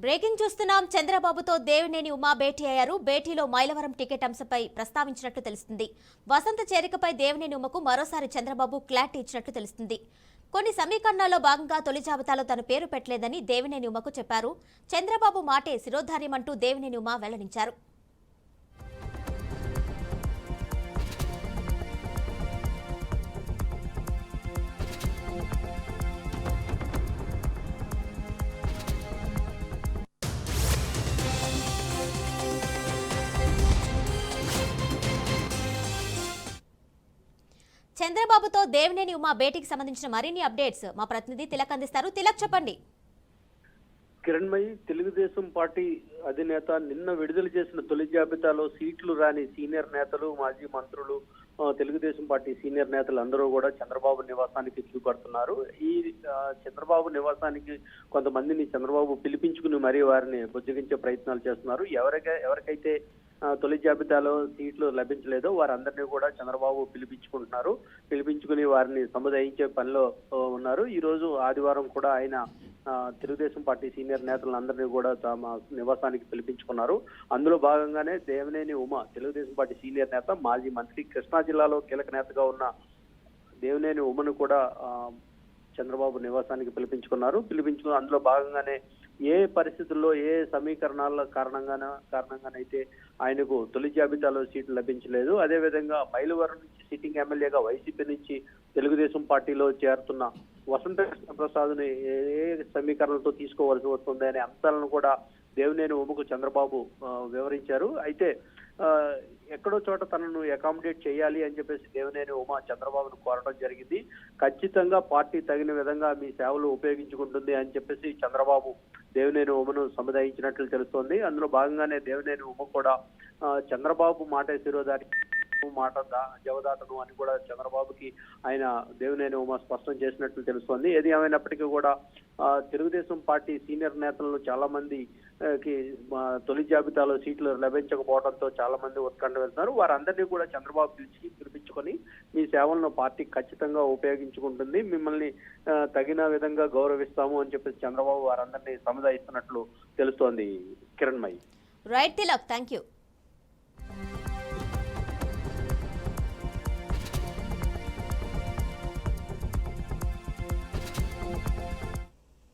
Breaking చూస్తున్నాం. చంద్రబాబుతో దేవినేని ఉమా భేటీ అయ్యారు. భేటీలో మైలవరం టికెట్ అంశంపై ప్రస్తావించినట్లు తెలుస్తుంది. వసంత చేరికపై దేవినేని ఉమకు మరోసారి చంద్రబాబు క్లారిటీ ఇచ్చినట్లు తెలుస్తుంది. కొన్ని సమీకరణాల్లో భాగంగా తొలి జాబితాలో తన పేరు పెట్టలేదని దేవినేని ఉమకు చెప్పారు. చంద్రబాబు మాటే శిరోధార్యమంటూ దేవినేని ఉమా వెల్లడించారు. చంద్రబాబుతో దేవినేని ఉమా భేటీకి సంబంధించిన మరిన్ని అప్డేట్స్ మా ప్రతినిధి తిలక్ అందిస్తారు. తిలక్, చెప్పండి. కిరణ్మయి, తెలుగుదేశం పార్టీ అధినేత నిన్న విడుదల చేసిన తొలి జాబితాలో సీట్లు రాని సీనియర్ నేతలు, మాజీ మంత్రులు, తెలుగుదేశం పార్టీ సీనియర్ నేతలు అందరూ కూడా చంద్రబాబు నివాసానికి ఎత్తుపడుతున్నారు. ఈ చంద్రబాబు నివాసానికి కొంతమందిని చంద్రబాబు పిలిపించుకుని మరీ వారిని బుజ్జగించే ప్రయత్నాలు చేస్తున్నారు. ఎవరికైతే తొలి జాబితాలో సీట్లు లభించలేదో వారందరినీ కూడా చంద్రబాబు పిలిపించుకుని వారిని సముదాయించే పనిలో ఉన్నారు. ఈ రోజు ఆదివారం కూడా ఆయన తెలుగుదేశం పార్టీ సీనియర్ నేతలందరినీ కూడా తమ నివాసానికి పిలిపించుకున్నారు. అందులో భాగంగానే దేవినేని ఉమ, తెలుగుదేశం పార్టీ సీనియర్ నేత, మాజీ మంత్రి, కృష్ణా జిల్లాలో కీలక నేతగా ఉన్న దేవినేని ఉమను కూడా చంద్రబాబు నివాసానికి పిలిపించుకుని అందులో భాగంగానే ఏ పరిస్థితుల్లో ఏ సమీకరణాల కారణంగానైతే ఆయనకు తొలి జాబితాలో సీట్లు లభించలేదు, అదేవిధంగా మైలవరం నుంచి సిట్టింగ్ ఎమ్మెల్యేగా వైసీపీ నుంచి తెలుగుదేశం పార్టీలో చేరుతున్న వసంత ప్రసాద్ని ఏ సమీకరణలతో తీసుకోవాల్సి వస్తుంది అనే అంశాలను కూడా దేవినేని ఉమకు చంద్రబాబు వివరించారు. అయితే ఎక్కడో చోట తనను అకామిడేట్ చేయాలి అని చెప్పేసి దేవినేని ఉమ చంద్రబాబును కోరడం జరిగింది. ఖచ్చితంగా పార్టీ తగిన విధంగా మీ సేవలు ఉపయోగించుకుంటుంది అని చెప్పేసి చంద్రబాబు దేవినేని ఉమను సముదాయించినట్లు తెలుస్తోంది. అందులో భాగంగానే దేవినేని ఉమ కూడా చంద్రబాబు మాట శిరోధారి, మాట జవదాతను అని కూడా చంద్రబాబుకి ఆయన దేవినేని ఉమ స్పష్టం చేసినట్లు తెలుస్తోంది. ఏది ఏమైనప్పటికీ కూడా తెలుగుదేశం పార్టీ సీనియర్ నేతలను చాలా మందికి తొలి జాబితాలో సీట్లు లభించకపోవడంతో చాలా మంది ఉత్కంఠ వెళ్తున్నారు. వారందరినీ కూడా చంద్రబాబు పిలిపించుకొని మీ సేవలను పార్టీ ఖచ్చితంగా ఉపయోగించుకుంటుంది, మిమ్మల్ని తగిన విధంగా గౌరవిస్తాము అని చెప్పేసి చంద్రబాబు వారందరినీ సముదాయిస్తున్నట్లు తెలుస్తోంది. Kiranmayi. Right Tilak, thank you.